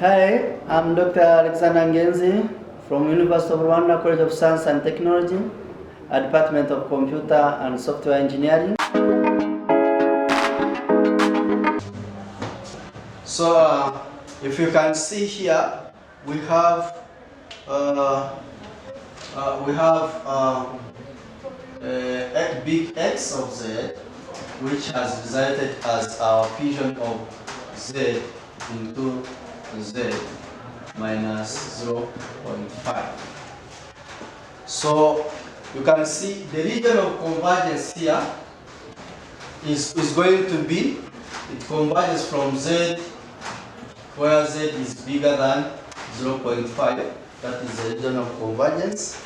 Hi, I'm Dr. Alexander NGENZI from University of Rwanda College of Science and Technology, Department of Computer and Software Engineering. So, if you can see here, we have a big X of Z, which has resulted as our fusion of Z into Z minus 0.5. So you can see the region of convergence here is going to be, it converges from Z where Z is bigger than 0.5. That is the region of convergence.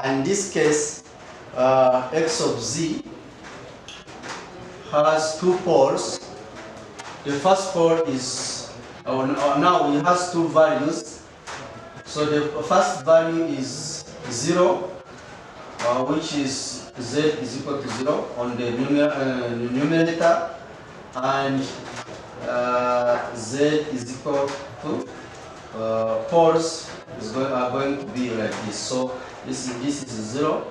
And in this case, X of Z has two poles. The first pole is, now it has two values. So the first value is 0, which is Z is equal to 0 on the numerator, and Z is equal to poles are going to be like this. So this is 0.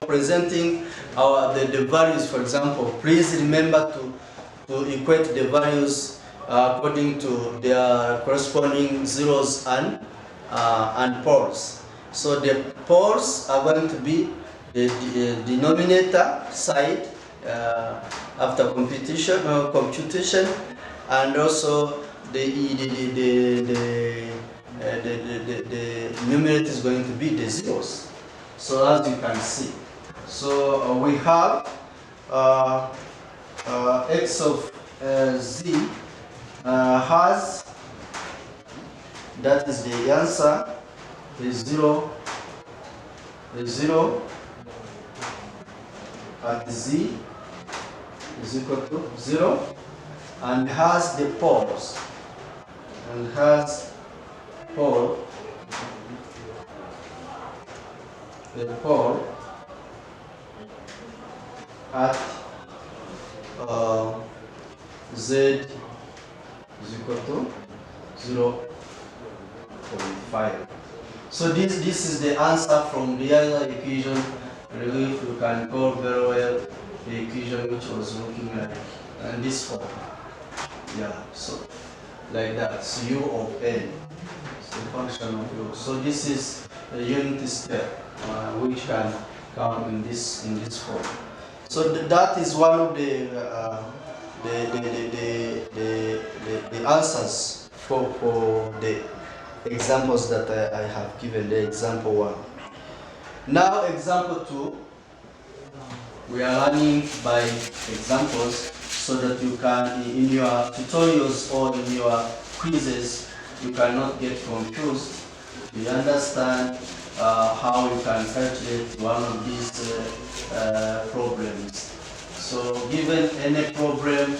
Presenting the values, for example, please remember to equate the values according to their corresponding zeros and poles. So the poles are going to be the denominator side after computation, and also the numerator is going to be the zeros. So as you can see, so we have X of Z has, that is the answer, is 0 at Z is equal to 0, and has the poles, and has pole, the pole at Z is equal to 0.5. So this is the answer from the other equation. Really, if you can call very well the equation which was looking like in this form. Yeah, so like that. So U of N is the function of U. So this is a unit step which can come in this form. So that is one of the answers for the examples that I have given, the example 1. Now example 2, we are learning by examples so that you can, in your tutorials or in your quizzes, you cannot get confused. You understand how you can calculate one of these problems. So given any problem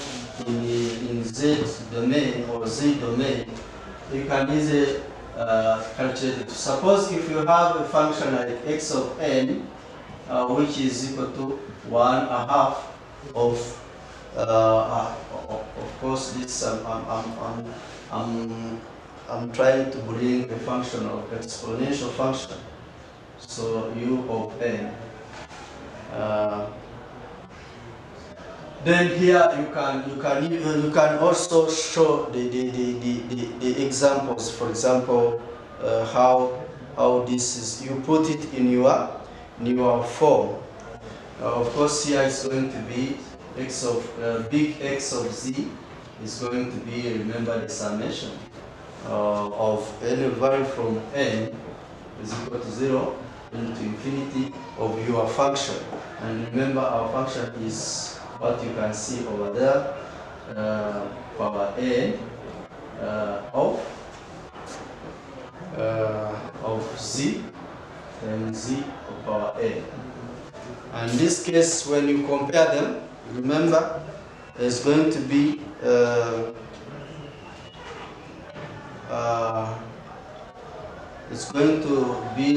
in Z domain or Z domain, you can easily calculate it. Suppose if you have a function like x of n, which is equal to 1/2 of course this I'm trying to bring a function of exponential function. So U of n. Then here you can also show the examples. For example, how this is, you put it in your form. Of course, here it's going to be x of big X of Z is going to be, remember, the summation of any value from n is equal to 0 into infinity of your function. And remember, our function is what you can see over there, power n of Z times Z of power n. And in this case, when you compare them, remember, it's going to be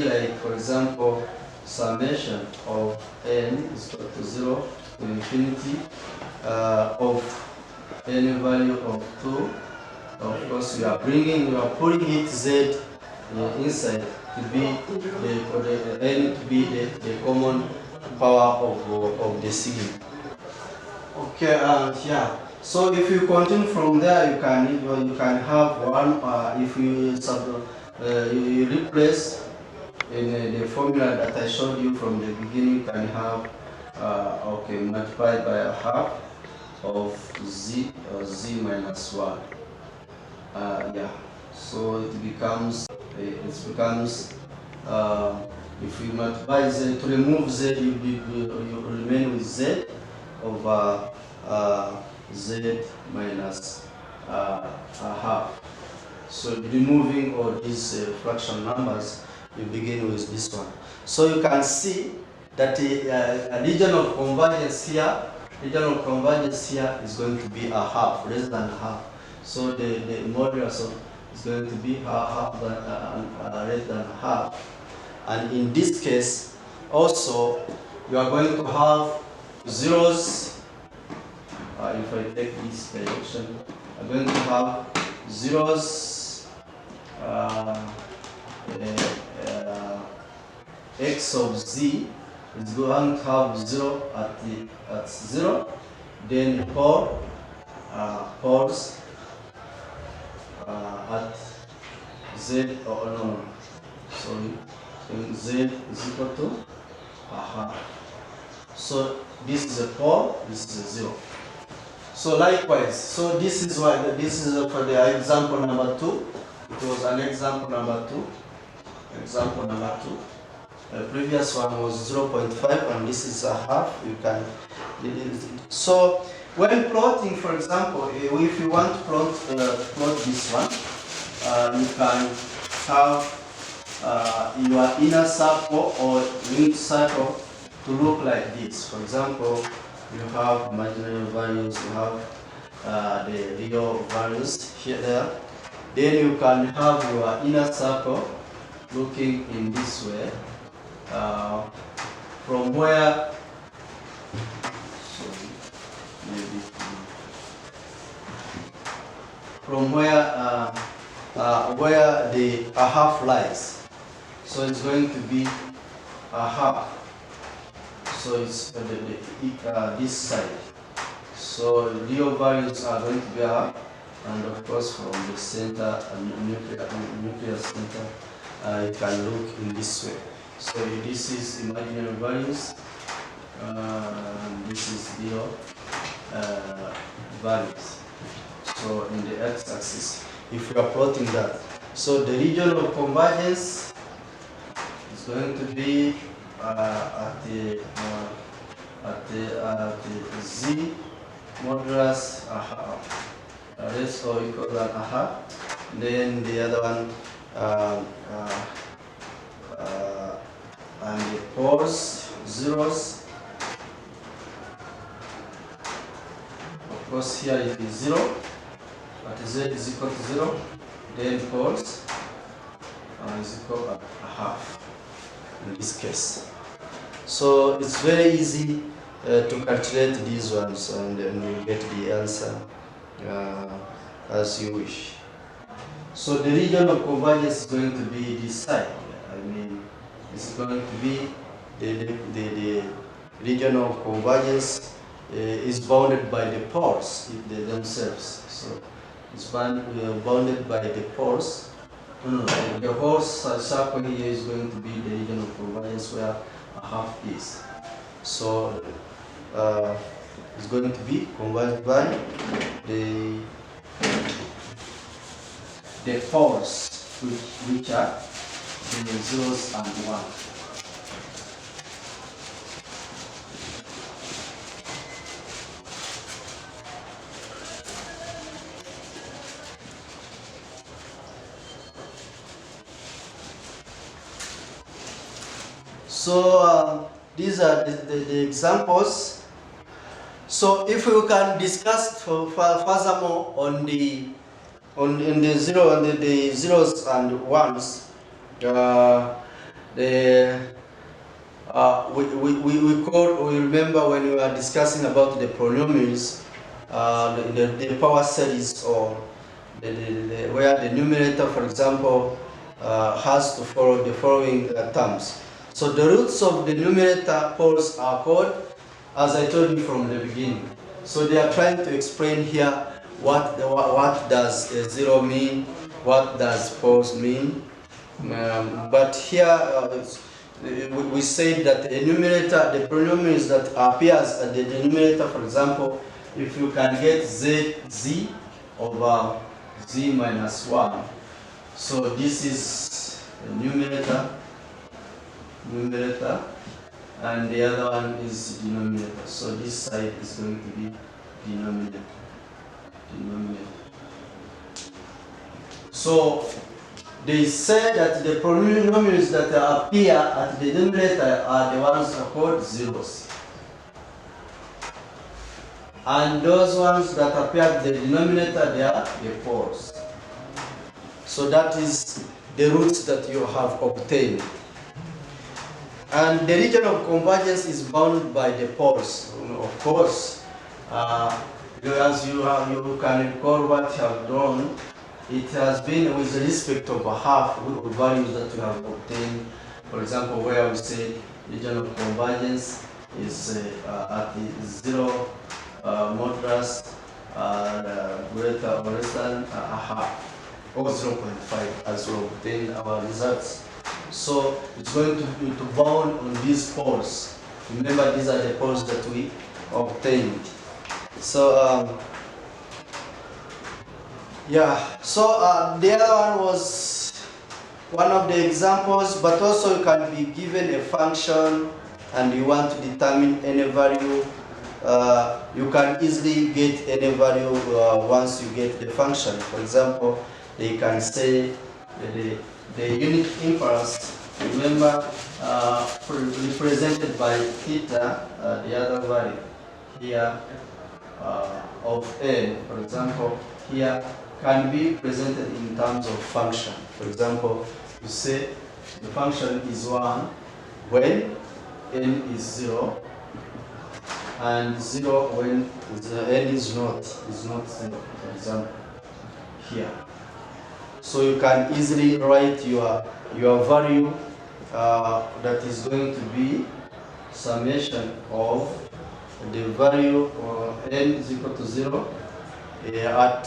like, for example, summation of n is equal to 0 to infinity of any value of 2 Of course, we are putting it Z inside to be the N to be the common power of the signal. Okay, yeah. So if you continue from there, you can have one. If you you replace in the formula that I showed you from the beginning, you can have okay, multiplied by a half of z minus 1. Yeah, so it becomes if you multiply z, to remove z, you remain with z over z minus a half. So removing all these fraction numbers, you begin with this one. So you can see that a region of convergence here is going to be a half, less than half. So the modulus is going to be half less than half. And in this case, also, you are going to have zeros. If I take this direction, I'm going to have zeros, x of z is going to have 0 at 0, then pores at z, sorry, z is equal to a half. So this is a pore, this is a 0. So likewise, so this is for the example number 2. It was an example number 2. Example number 2. The previous one was 0.5, and this is a half. You can. So when plotting, for example, if you want to plot this one, you can have your inner circle or ring circle to look like this. For example, you have imaginary values, you have the real values here there. Then you can have your inner circle looking in this way, from where, sorry, maybe from where the a half lies. So it's going to be a half. So it's this side. So real values are going to be a half, and of course from the center, nuclear center, it can look in this way. So this is imaginary values, this is real values. So in the x-axis, if you are plotting that, so the region of convergence is going to be at the z modulus a half, less or equal than a half. Then the other one, and the pores, zeros. Of course, here it is 0, but z is equal to 0. Then pores is equal to a half in this case. So it's very easy to calculate these ones, and you get the answer as you wish. So the region of convergence is going to be this side. I mean, it's going to be the region of convergence is bounded by the pores themselves. So it's bounded by the pores. The whole circle here is going to be the region of convergence where a half is. So it's going to be converged by the pores which are the zeros and 1. So these are the examples. So if we can discuss furthermore on the zero and the zeros and ones, we remember when we were discussing about the polynomials, the power series or where the numerator, for example, has to follow the following terms. So the roots of the numerator poles are called, as I told you from the beginning. So they are trying to explain here what does 0 mean, what does poles mean. But here we say that the numerator, the polynomials that appears at the denominator, for example, if you can get z over z minus 1. So this is the numerator, and the other one is denominator. So this side is going to be denominator. So they say that the polynomials that appear at the denominator are the ones called zeros. And those ones that appear at the denominator, they are the poles. So that is the roots that you have obtained. And the region of convergence is bound by the poles. Of course, as you can recall what you have done, it has been with respect of a half values that you have obtained. For example, where we say region of convergence is at the 0 modulus greater or less than a half, or 0.5, as we obtain our results. So it's going to be bound on these poles. Remember, these are the poles that we obtained. So yeah, so the other one was one of the examples, but also you can be given a function and you want to determine any value. You can easily get any value once you get the function. For example, they can say the unit impulse, remember, represented by theta, the other value here of n, for example, here can be presented in terms of function. For example, you say the function is 1 when n is 0, and 0 when n is not 0, for example, here. So you can easily write your value that is going to be summation of the value n is equal to 0 at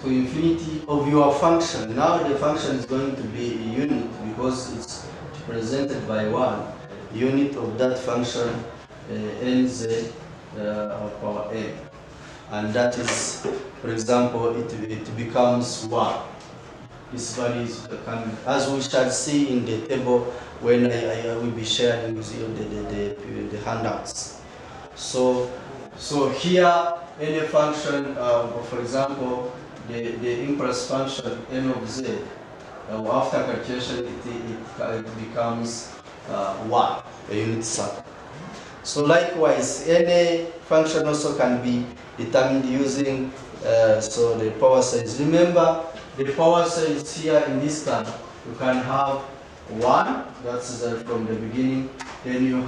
to infinity of your function. Now the function is going to be a unit because it's presented by 1. Unit of that function nz of power n. And that is, for example, it becomes 1. This value is, as we shall see in the table when I will be sharing with you the handouts. So here, any function, for example, the impulse function n of z, after calculation it becomes 1, a unit circle. So likewise, any function also can be determined using so the power series. Remember, the power series here in this term, you can have 1, that's from the beginning. Then you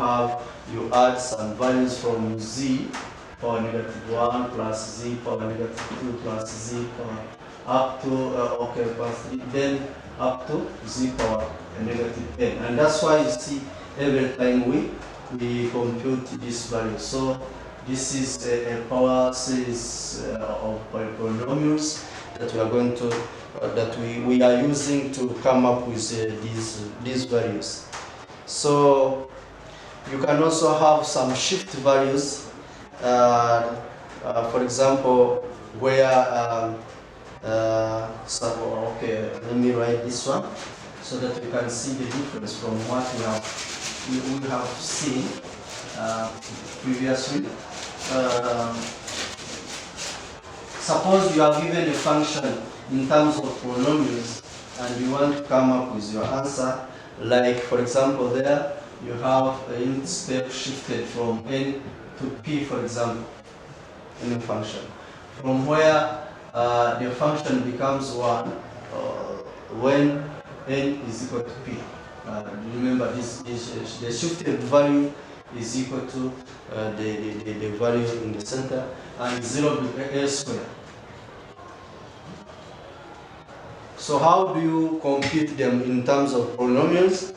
add some values from z power negative 1 plus z power negative 2 plus z power up to plus 3, then up to z power negative n. And that's why you see every time we compute this value. So this is a power series of polynomials that we are going to that we are using to come up with these values. So you can also have some shift values. For example, where let me write this one so that we can see the difference from what we have seen previously. Suppose you are given a function in terms of polynomials and you want to come up with your answer, like for example there you have a unit step shifted from n to p, for example, in a function, from where the function becomes 1 when n is equal to p. Remember, the shifted value is equal to the value in the center, and 0 elsewhere. So how do you compute them in terms of polynomials?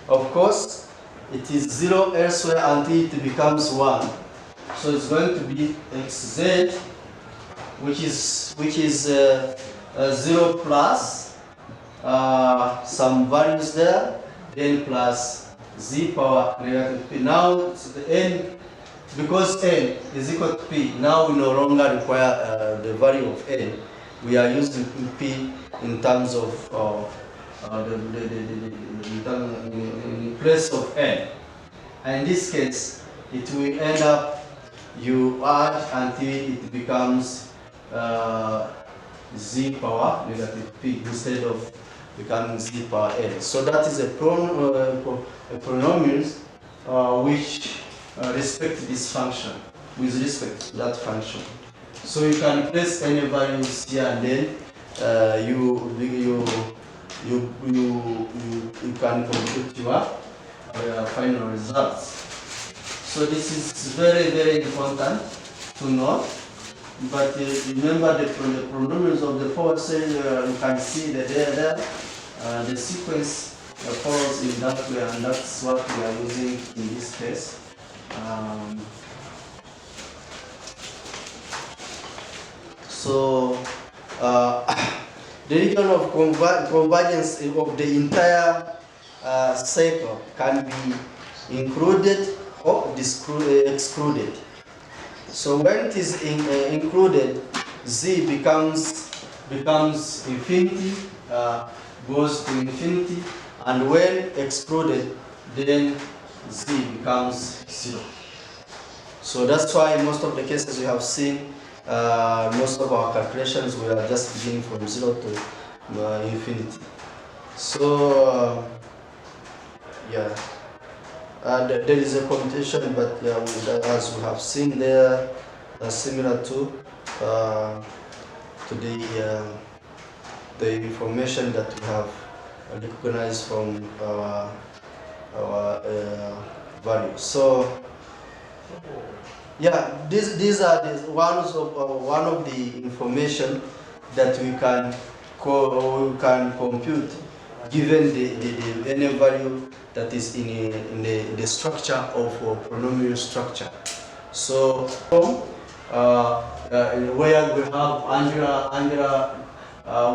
Of course, it is 0 elsewhere until it becomes 1. So it's going to be xz, which is 0 plus some values there, then plus z power negative p. Now the n, because n is equal to p, now we no longer require the value of n. We are using p in terms of in place of n. And in this case, it will end up, you add until it becomes z power negative p instead of becoming z power n. So that is a polynomial which respect this function, with respect to that function. So you can place any values here and then you can compute your final results. So this is very, very important to know. But remember the polynomials of the power series, you can see that the sequence follows in that way, and that's what we are using in this case. So the region of convergence of the entire cycle can be included or excluded. So when it is included, z becomes infinity, goes to infinity, and when excluded, then z becomes 0. So that's why in most of the cases we have seen, most of our calculations we are just beginning from 0 to infinity. So yeah. There is a computation, but as we have seen there, similar to the information that we have recognized from our values. So yeah, these are one of the information that we can compute given the any value that is in the structure of a polynomial structure. So where we have Angela,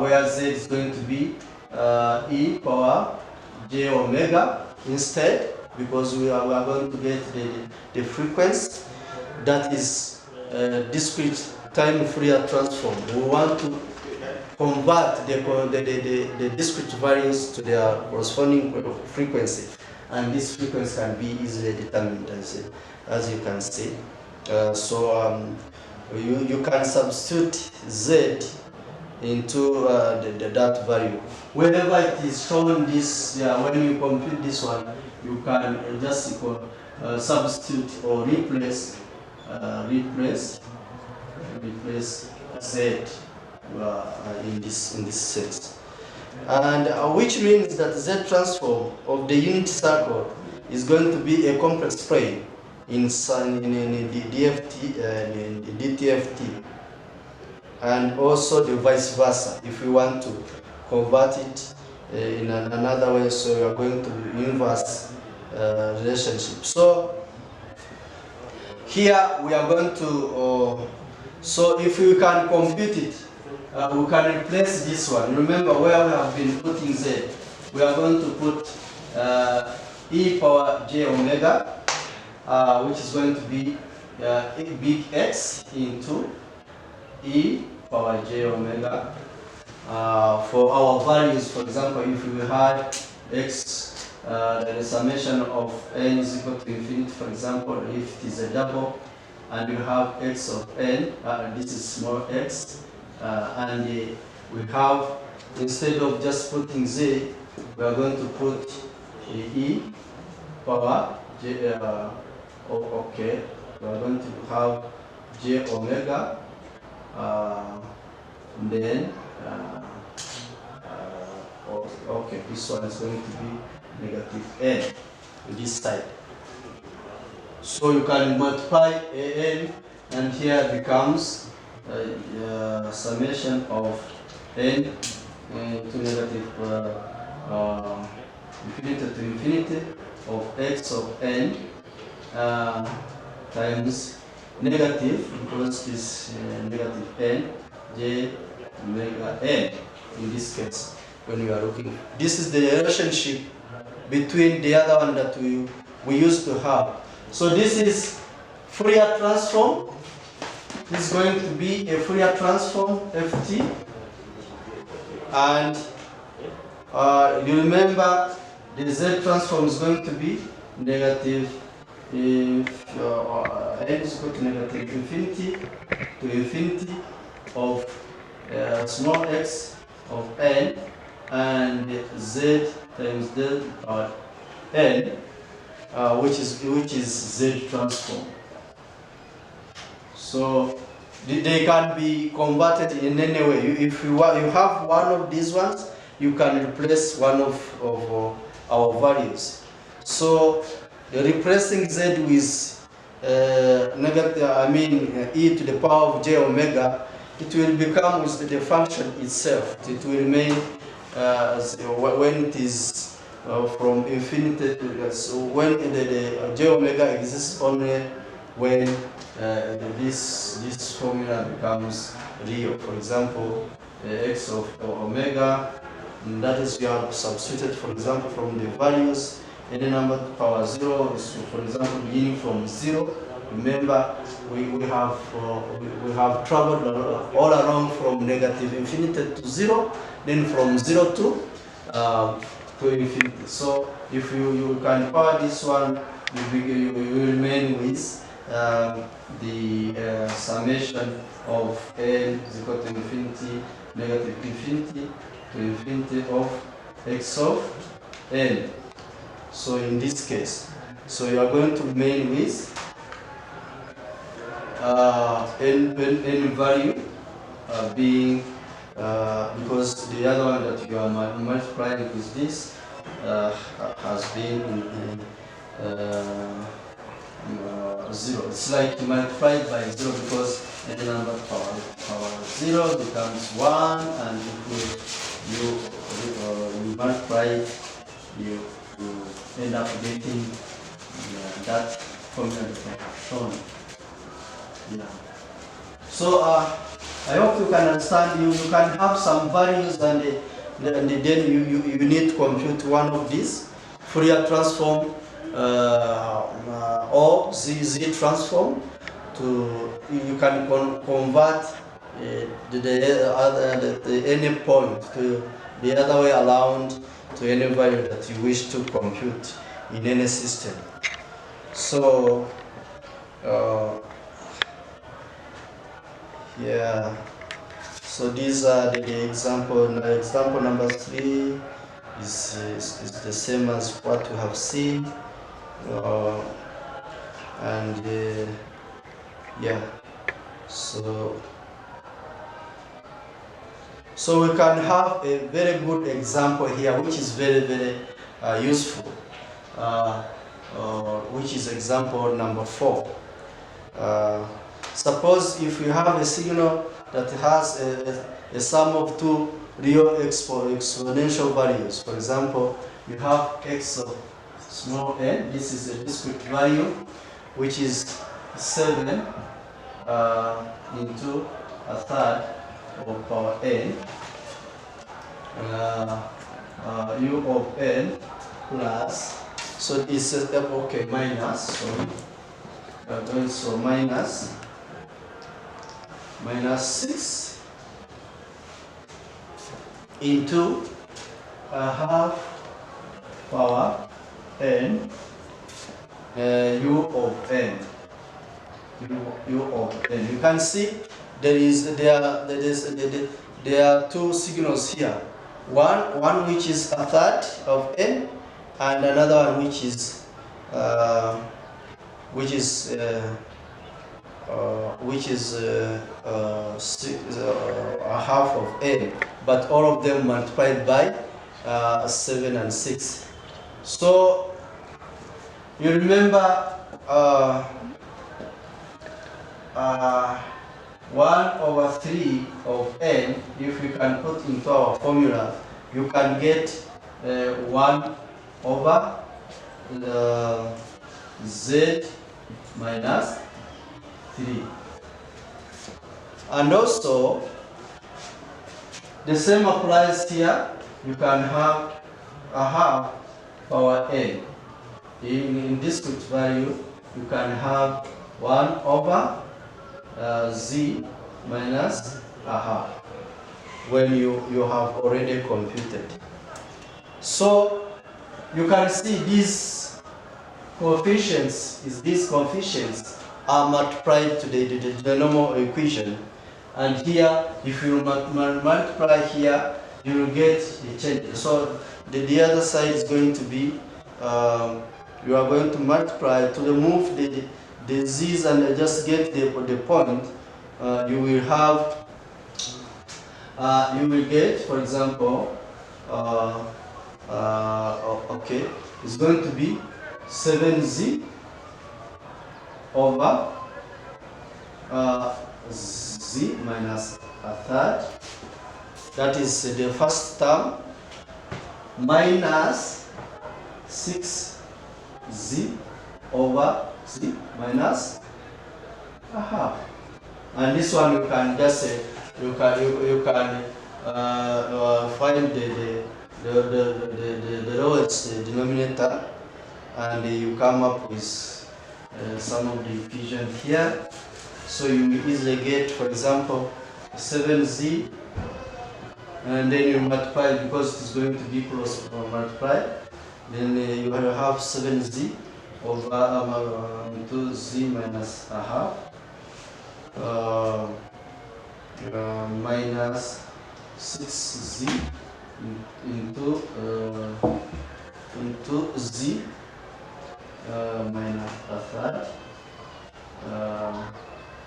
where z is going to be e power j omega instead, because we are going to get the frequency that is discrete time Fourier transform. We want to convert the discrete values to their corresponding frequency, and this frequency can be easily determined as you can see. You can substitute z into that value. Whenever it is shown this, when you compute this one, you can just substitute or replace z in this sense, and which means that z transform of the unit circle is going to be a complex plane in the DTFT, and also the vice versa if we want to convert it in another way. So we are going to inverse relationship. So here we are going to so if we can compute it, we can replace this one. Remember where we have been putting z, we are going to put e power j omega, which is going to be big X into e power j omega for our values. For example, if we had x, the summation of n is equal to infinity, for example, if it is a double, and you have x of n, this is small x, and we have, instead of just putting z, we are going to put e power j, okay, we are going to have j omega, then okay, this one is going to be negative n on this side. So you can multiply an, and here becomes summation of n to negative infinity to infinity of x of n times negative, because this negative n j omega n in this case when we are looking. This is the relationship between the other one that we used to have. So this is Fourier transform. This is going to be a Fourier transform ft, and you remember the z transform is going to be negative if n is equal to negative infinity to infinity of small x of n and z times del power n, which is z transform. So they can be converted in any way. If you have one of these ones, you can replace one of our values. So replacing z with negative, e to the power of j omega, it will become with the function itself. It will remain when it is from infinity to, so when the j omega exists only when this formula becomes real. For example, x of omega, and that is, we have substituted, for example, from the values any number to power 0 is, for example, beginning from 0. Remember, we have traveled all along from negative infinity to 0, then from 0 to infinity. So if you can power this one, you will remain with the summation of n is equal to infinity, negative infinity to infinity of x of n. So in this case, so you are going to remain with n value being, because the other one that you are multiplying with this has been in 0. It's like multiplied by 0, because any number power 0 becomes 1, and if you multiply, you end up getting that formula that I have shown. Yeah. So I hope you can understand. You can have some values, and then you need to compute one of these Fourier transform or z transform. You can convert the any point to the other way around to any value that you wish to compute in any system. So yeah, so these are the example. Example number 3 is the same as what we have seen, and yeah, so we can have a very good example here, which is very useful, which is example number 4. Suppose if you have a signal that has a sum of two real exponential values. For example, you have x of small n. This is a discrete value, which is 7 into a third of power n, u of n plus, so it's okay, minus, sorry, so minus 6 into a half power n, u of n. U of n. You can see there are two signals here. One which is a third of n, and another one which is a half of n, but all of them multiplied by 7 and 6. So you remember 1 over 3 of n, if we can put into our formula, you can get 1 over z minus 3. And also, the same applies here. You can have a half power n. In discrete value, you can have 1 over z minus a half when you have already computed. So you can see these coefficients are multiplied to the normal equation, and here if you multiply here, you will get the change. So the other side is going to be you are going to multiply to remove the z's and just get the point. You will have you will get, for example, okay, it's going to be 7z over z minus a third. That is the first term, minus 6z over z minus a half. And this one you can just say, you can find the lowest denominator, and you come up with some of the equation here. So you will easily get, for example, 7z, and then you multiply because it's going to be cross multiply. Then you will have 7z over 2z minus a half minus 6z into z minus a third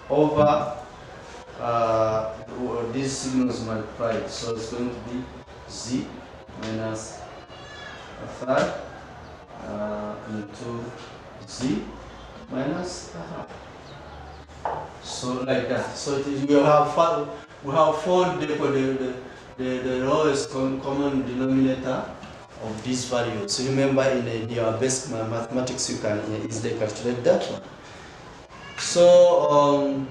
over these signals multiplied, so it's going to be z minus a third into z minus a half. So like that. So we have found the lowest common denominator of these values. So remember, in your basic mathematics, you can easily calculate that one. So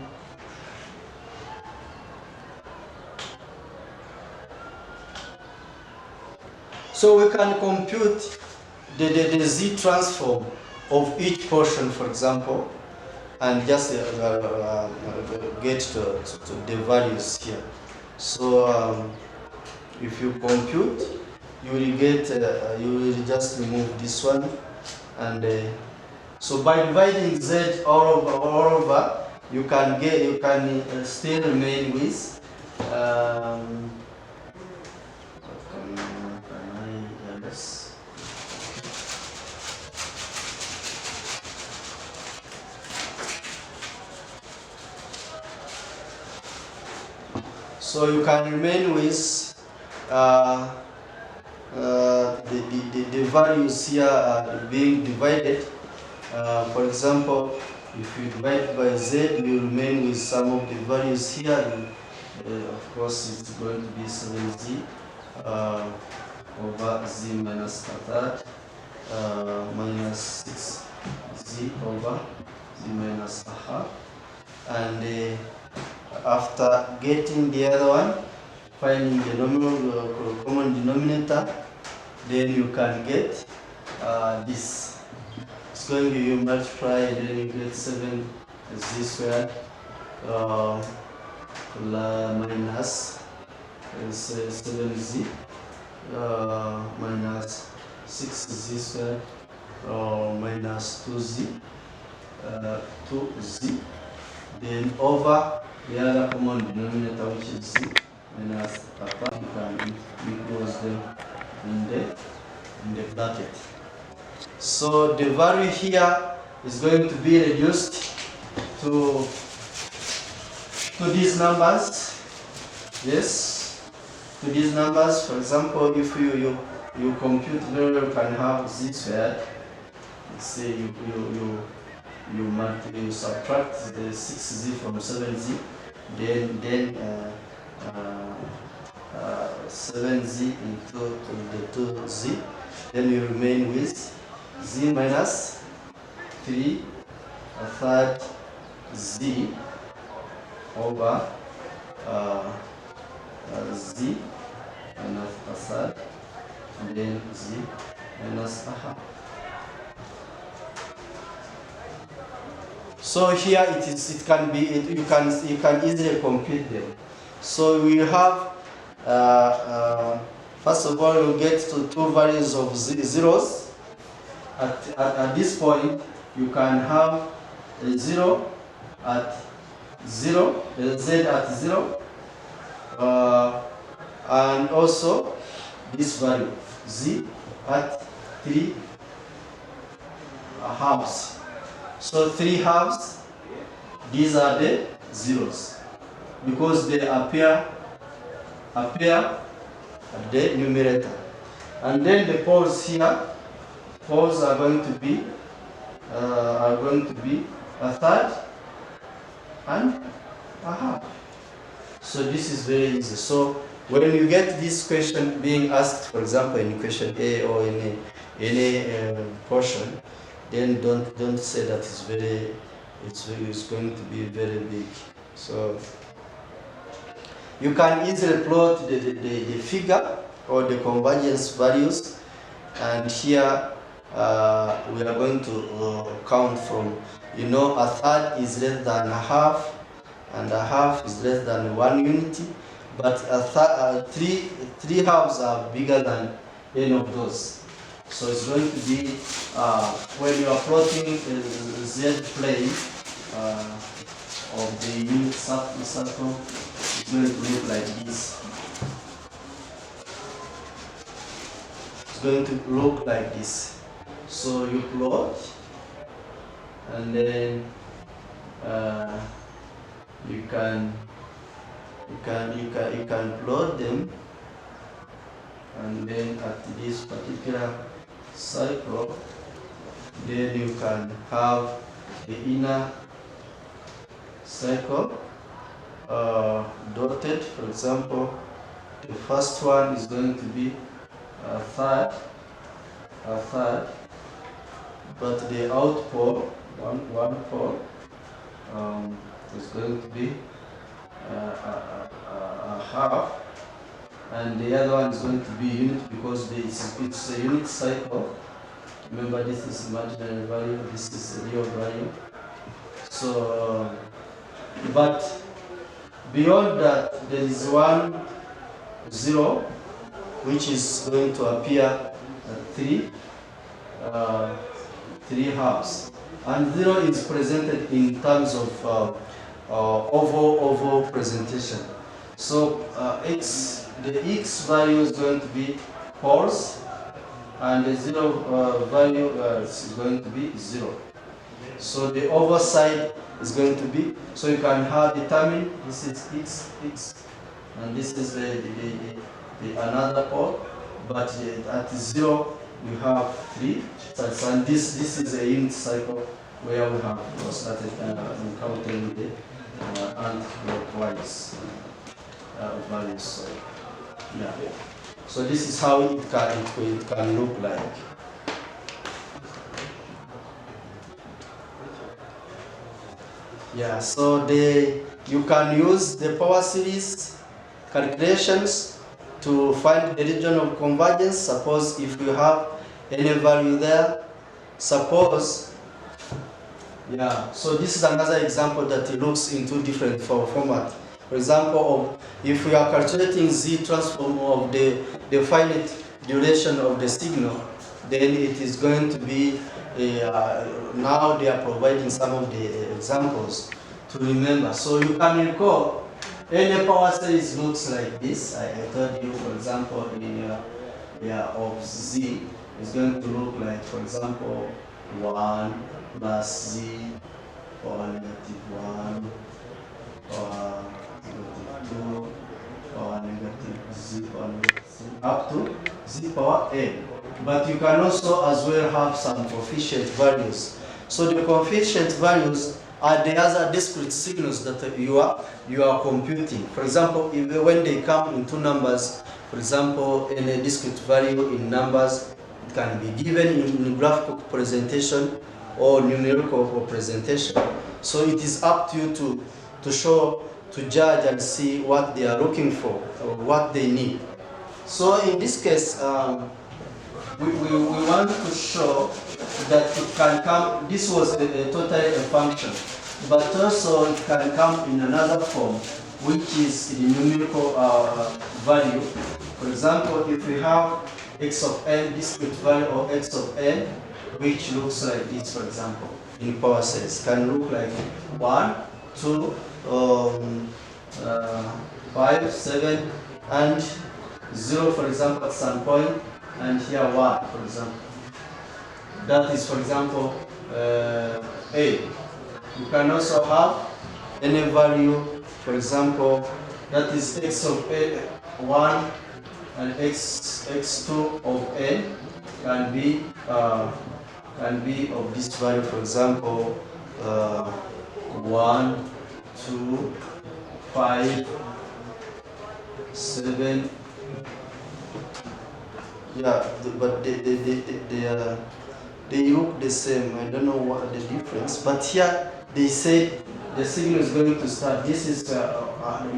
so we can compute the z transform of each portion, for example, and just get to the values here. So if you compute, you will get you will just remove this one, and so by dividing z all over, you can still remain with so you can remain with the values here are being divided. For example, if you divide by z, you remain with some of the values here. Of course, it's going to be 7z over z minus a third minus 6z over z minus a half, and after getting the other one, finding the common denominator, then you can get this. It's going to be multiply, and then you get 7z squared minus 7z minus 6z squared minus 2z, then over the other common denominator, which is z minus a third. You can equals them in the bracket. So the value here is going to be reduced to these numbers. Yes, to these numbers. For example, if you compute very well, can have z squared. Let's say you subtract the 6z from 7z, then 7z into the 2z, then you remain with z minus 3 a third z over z minus a third, and then z minus a half. So here it can be, you can easily compute them. So we have first of all you get to two values of zeros. At this point you can have a 0 at 0, z at 0, and also this value z at 3 halves. So 3 halves, these are the zeros because they appear at the numerator. And then the poles here, poles are going to be a third and a half. So this is very easy. So when you get this question being asked, for example, in question A or in any portion, then don't say that it's going to be very big. So you can easily plot the figure or the convergence values, and here we are going to count from, a third is less than a half, and a half is less than 1 unity, but three halves are bigger than any of those. So it's going to be, when you are plotting the z plane of the unit circle, it's going to look like this. It's going to look like this. So you plot, and then you can plot them, and then at this particular cycle, then you can have the inner cycle dotted. For example, the first one is going to be a third, but the out pole, one pole, is going to be a half, and the other one is going to be unit because it's a unit cycle. Remember, this is imaginary value, this is a real value. So, but beyond that, there is 1 0, which is going to appear at 3 halves, and 0 is presented in terms of oval presentation. So the x value is going to be false, and the 0 value is going to be 0. So the oval side is going to be, so you can have determine this is x, and this is the another pole, but at 0 you have 3, and this is a unit cycle where we have started counting the anti-clockwise values. So, yeah. So this is how it can look like. Yeah. So you can use the power series calculations to find the region of convergence. Suppose if you have any value there, suppose. Yeah, so this is another example that it looks into different format. For example, if we are calculating z transform of the finite duration of the signal, then it is going to be, now they are providing some of the examples to remember. So you can recall, any power series looks like this. I told you, for example, of z is going to look like, for example, 1 plus z power negative 1 power negative 2 power negative z power negative z up to z power n. But you can also as well have some coefficient values. So the coefficient values are the other discrete signals that you are computing. For example, when they come into numbers, for example, in a discrete value in numbers, it can be given in graphical presentation or numerical representation. So it is up to you to show, to judge and see what they are looking for or what they need. So in this case, we want to show that it can come, this was totally a function, but also it can come in another form, which is the numerical value. For example, if we have x of n, discrete value of x of n, which looks like this, for example, in power series, can look like 1, 2, 5, 7, and 0, for example, at some point, and here 1, for example. That is, for example, A. You can also have any value, for example, that is x of A1 and x2 of n can be of this value, for example, 1, 2, 5, 7. Yeah, but they look the same. I don't know what the difference, but here they say the signal is going to start. This is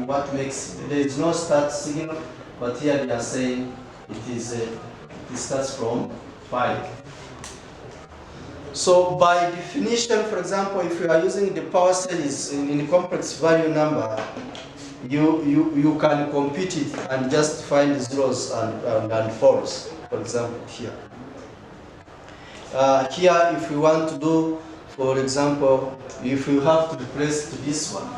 what makes, there is no start signal, but here they are saying it starts from 5. So by definition, for example, if you are using the power series in complex value number, you can compute it and just find zeros and false, for example, here. Here, if you want to do, for example, if you have to replace to this one,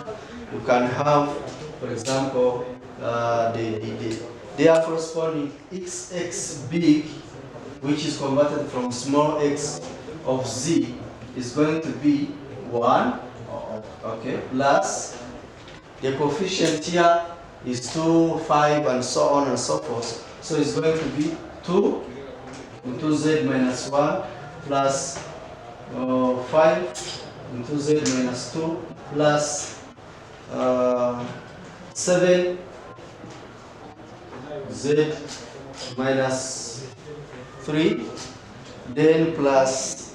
you can have, for example, they are corresponding xx big, which is converted from small x of z, is going to be 1, okay, plus the coefficient here is 2, 5, and so on and so forth. So it's going to be 2 into z minus 1 plus 5 into z minus 2 plus 7 z minus 3, then plus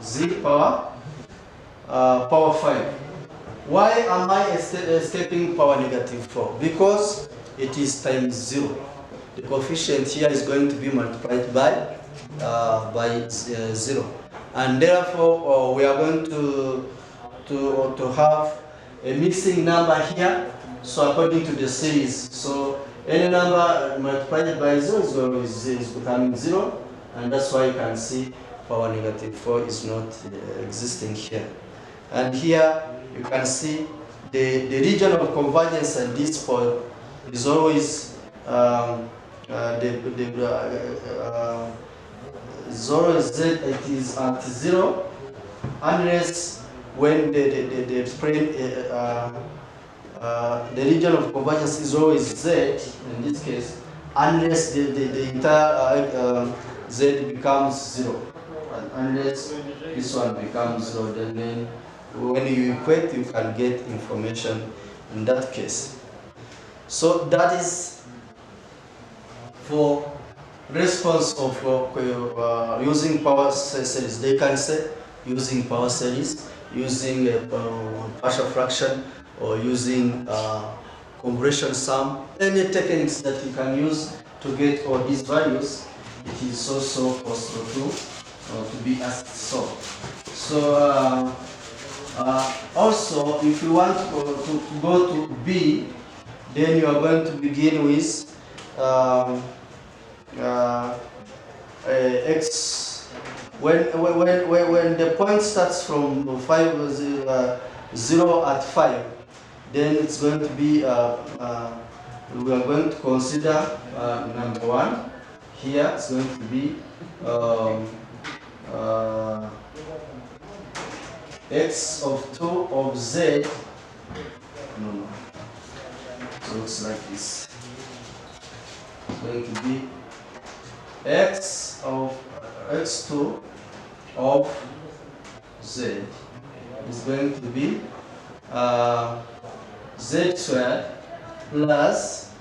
z power 5. Why am I escaping power -4? Because it is times 0. The coefficient here is going to be multiplied by 0, and therefore we are going to have a missing number here. So according to the series, so any number multiplied by 0 is becoming 0, and that's why you can see power -4 is not existing here. And here you can see the region of convergence at this point is always zero z, it is at 0, unless when the region of convergence is always z, in this case, unless the entire z becomes 0. Unless this one becomes 0, then when you equate, you can get information in that case. So that is for response of using power series. They can say using power series, using partial fraction, or using conversion sum. Any techniques that you can use to get all these values, it is also possible to be asked so. So also, if you want to go to B, then you are going to begin with x. When the point starts from 0 at 5, then it's going to be we are going to consider number 1. Here it's going to be x of 2 of z. No. So it looks like this. It's going to be x x2 of z is going to be z squared plus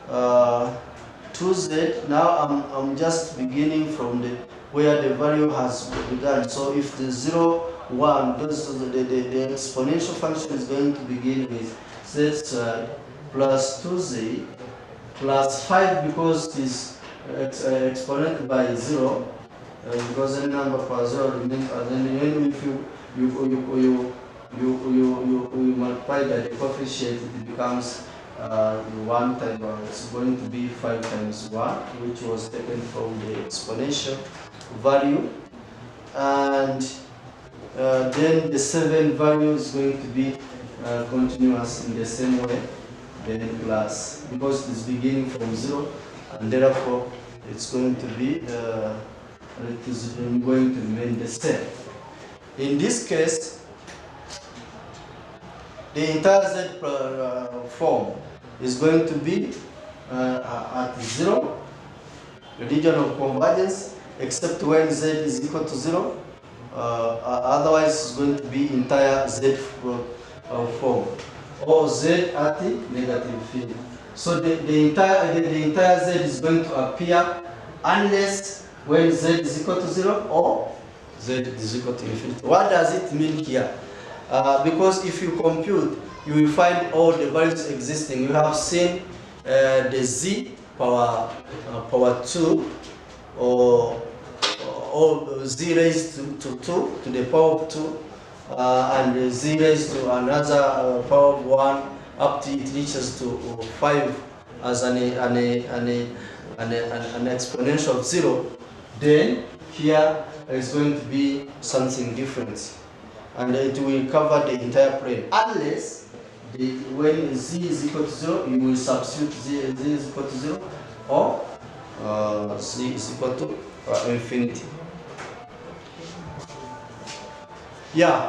2z. Now I'm just beginning from the where the value has begun. So if the 0, 1, the exponential function is going to begin with z squared plus 2z plus 5 because it is exponent by 0, because any number per 0 remains, and then if you multiply by the coefficient, it becomes 1 times, it's going to be 5 times 1, which was taken from the exponential value, and then the 7 value is going to be continuous in the same way, then plus, because it's beginning from 0, and therefore it's going to be it is going to remain the same. In this case, the entire z form is going to be at 0, the region of convergence, except when z is equal to 0. Otherwise, it's going to be entire z form, or z at the negative infinity. So the entire z is going to appear unless when z is equal to 0 or z is equal to infinity. What does it mean here? Because if you compute, you will find all the values existing. You have seen the z power 2 or z raised to 2 to the power of 2, and z raised to another power of 1 up to it reaches to 5 as an exponential of 0. Then here is going to be something different, and it will cover the entire plane, unless when z is equal to 0, you will substitute z is equal to 0 or z is equal to infinity. Yeah.